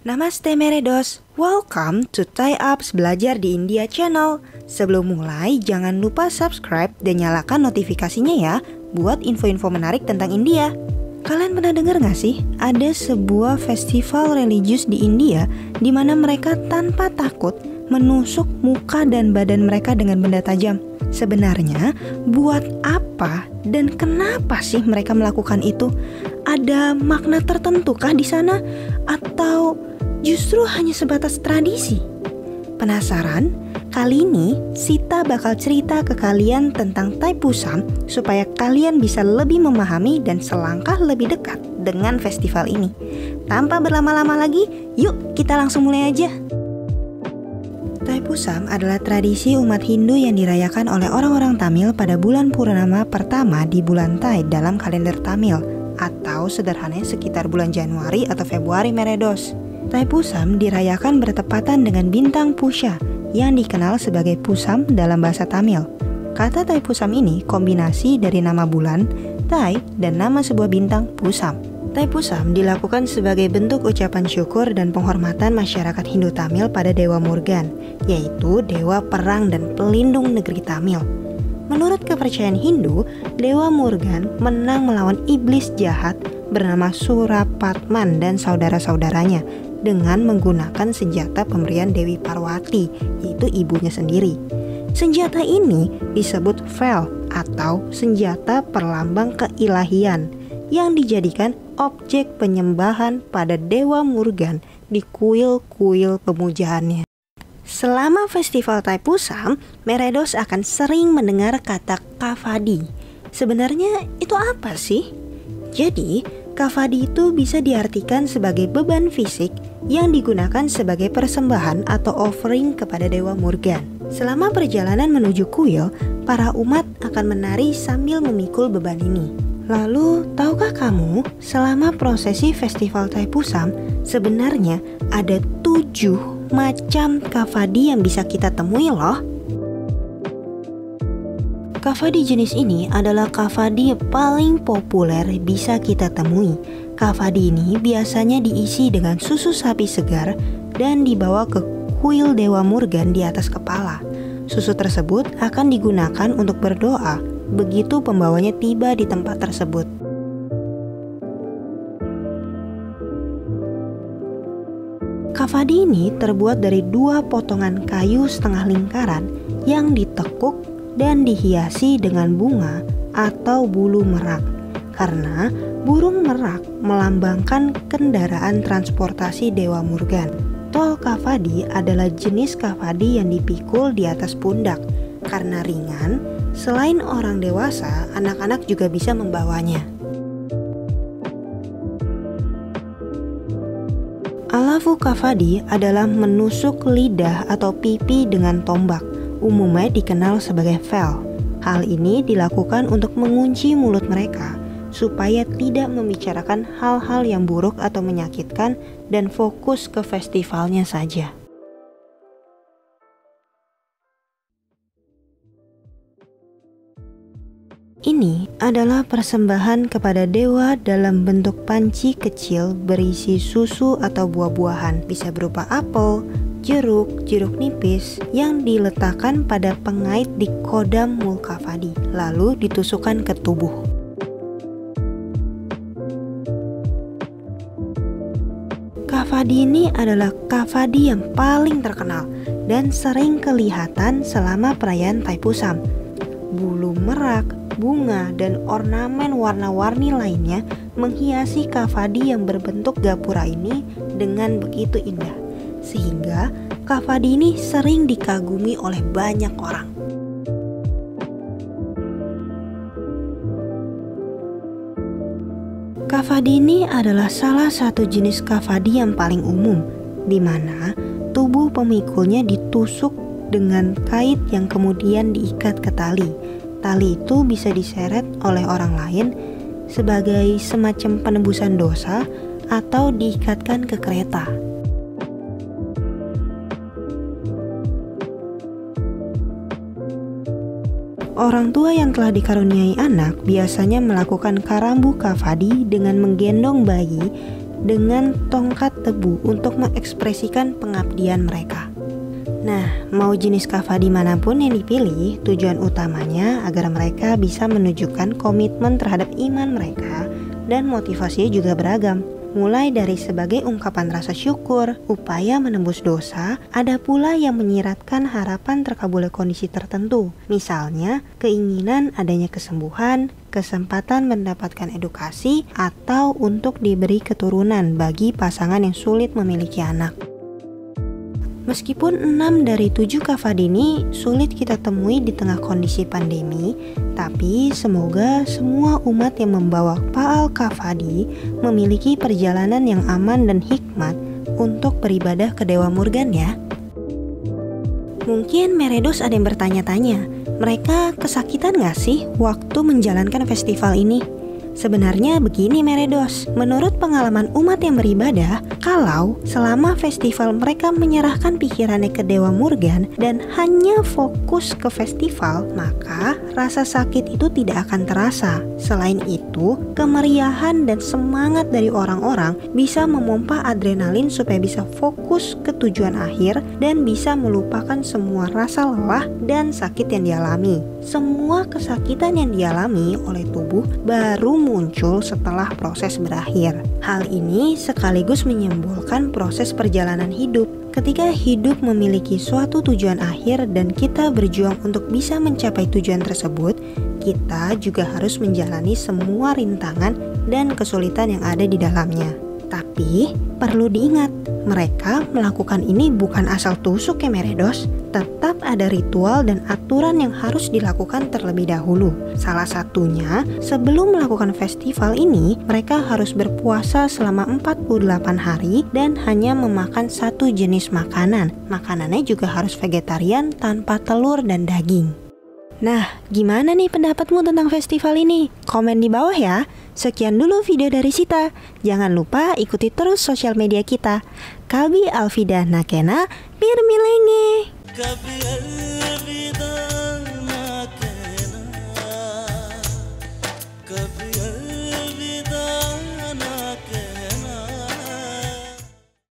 Namaste Meredos, welcome to Thai Apps Belajar di India channel. Sebelum mulai, jangan lupa subscribe dan nyalakan notifikasinya ya, buat info-info menarik tentang India. Kalian pernah dengar gak sih, ada sebuah festival religius di India di mana mereka tanpa takut menusuk muka dan badan mereka dengan benda tajam. Sebenarnya, buat apa dan kenapa sih mereka melakukan itu? Ada makna tertentu kah di sana? Atau justru hanya sebatas tradisi? Penasaran? Kali ini Sita bakal cerita ke kalian tentang Thaipusam supaya kalian bisa lebih memahami dan selangkah lebih dekat dengan festival ini. Tanpa berlama-lama lagi, yuk kita langsung mulai aja. Thaipusam adalah tradisi umat Hindu yang dirayakan oleh orang-orang Tamil pada bulan purnama pertama di bulan Thai dalam kalender Tamil, atau sederhananya sekitar bulan Januari atau Februari Meredos. Thaipusam dirayakan bertepatan dengan bintang Pusha yang dikenal sebagai Pusam dalam bahasa Tamil. Kata Thaipusam ini kombinasi dari nama bulan, Thai, dan nama sebuah bintang Pusam. Thaipusam dilakukan sebagai bentuk ucapan syukur dan penghormatan masyarakat Hindu Tamil pada Dewa Morgan, yaitu dewa perang dan pelindung negeri Tamil. Menurut kepercayaan Hindu, Dewa Morgan menang melawan iblis jahat bernama Surapatman dan saudara-saudaranya dengan menggunakan senjata pemberian Dewi Parwati, yaitu ibunya sendiri. Senjata ini disebut Vel atau senjata perlambang keilahian yang dijadikan objek penyembahan pada Dewa Morgan di kuil-kuil pemujaannya. Selama festival Thaipusam, Meredos akan sering mendengar kata kavadi. Sebenarnya itu apa sih? Jadi, kavadi itu bisa diartikan sebagai beban fisik yang digunakan sebagai persembahan atau offering kepada Dewa Morgan. Selama perjalanan menuju kuil, para umat akan menari sambil memikul beban ini. Lalu, tahukah kamu, selama prosesi festival Thaipusam, sebenarnya ada 7 macam kavadi yang bisa kita temui loh. Kavadi jenis ini adalah kavadi yang paling populer bisa kita temui. Kavadi ini biasanya diisi dengan susu sapi segar dan dibawa ke kuil Dewa Morgan di atas kepala. Susu tersebut akan digunakan untuk berdoa begitu pembawanya tiba di tempat tersebut. Kavadi ini terbuat dari 2 potongan kayu setengah lingkaran yang ditekuk dan dihiasi dengan bunga atau bulu merak, karena burung merak melambangkan kendaraan transportasi Dewa Morgan. Tol kavadi adalah jenis kavadi yang dipikul di atas pundak. Karena ringan, selain orang dewasa, anak-anak juga bisa membawanya. Alavu kavadi adalah menusuk lidah atau pipi dengan tombak, umumnya dikenal sebagai vel. Hal ini dilakukan untuk mengunci mulut mereka, supaya tidak membicarakan hal-hal yang buruk atau menyakitkan dan fokus ke festivalnya saja. Ini adalah persembahan kepada dewa dalam bentuk panci kecil berisi susu atau buah-buahan, bisa berupa apel, jeruk nipis yang diletakkan pada pengait di kodam mulkavadi, lalu ditusukkan ke tubuh. Kavadi ini adalah kavadi yang paling terkenal dan sering kelihatan selama perayaan Thaipusam. Bulu merak, bunga, dan ornamen warna-warni lainnya menghiasi kavadi yang berbentuk gapura ini dengan begitu indah, sehingga kavadi ini sering dikagumi oleh banyak orang. Kavadi ini adalah salah satu jenis kavadi yang paling umum, di mana tubuh pemikulnya ditusuk dengan kait yang kemudian diikat ke tali. Tali itu bisa diseret oleh orang lain sebagai semacam penebusan dosa atau diikatkan ke kereta. Orang tua yang telah dikaruniai anak biasanya melakukan karambu kavadi dengan menggendong bayi dengan tongkat tebu untuk mengekspresikan pengabdian mereka. Nah, mau jenis kava dimanapun yang dipilih, tujuan utamanya agar mereka bisa menunjukkan komitmen terhadap iman mereka dan motivasinya juga beragam. Mulai dari sebagai ungkapan rasa syukur, upaya menembus dosa, ada pula yang menyiratkan harapan terkabulnya kondisi tertentu. Misalnya, keinginan adanya kesembuhan, kesempatan mendapatkan edukasi, atau untuk diberi keturunan bagi pasangan yang sulit memiliki anak. Meskipun 6 dari 7 kava ini sulit kita temui di tengah kondisi pandemi, tapi semoga semua umat yang membawa Paal Kavadi memiliki perjalanan yang aman dan hikmat untuk beribadah ke Dewa Murgan ya. Mungkin Meredos ada yang bertanya-tanya, mereka kesakitan gak sih waktu menjalankan festival ini? Sebenarnya begini Meredos, menurut pengalaman umat yang beribadah, kalau selama festival mereka menyerahkan pikirannya ke Dewa Murgan dan hanya fokus ke festival, maka rasa sakit itu tidak akan terasa. Selain itu, kemeriahan dan semangat dari orang-orang bisa memompa adrenalin supaya bisa fokus ke tujuan akhir dan bisa melupakan semua rasa lelah dan sakit yang dialami. Semua kesakitan yang dialami oleh tubuh baru muncul setelah proses berakhir. Hal ini sekaligus menyimbolkan proses perjalanan hidup. Ketika hidup memiliki suatu tujuan akhir dan kita berjuang untuk bisa mencapai tujuan tersebut, kita juga harus menjalani semua rintangan dan kesulitan yang ada di dalamnya. Tapi perlu diingat, mereka melakukan ini bukan asal tusuk ya Meredos. Tetap ada ritual dan aturan yang harus dilakukan terlebih dahulu. Salah satunya, sebelum melakukan festival ini, mereka harus berpuasa selama 48 hari dan hanya memakan satu jenis makanan. Makanannya juga harus vegetarian tanpa telur dan daging. Nah, gimana nih pendapatmu tentang festival ini? Komen di bawah ya. Sekian dulu video dari Sita. Jangan lupa ikuti terus sosial media kita. Kalbi Alfida Nakena Bir Milenge.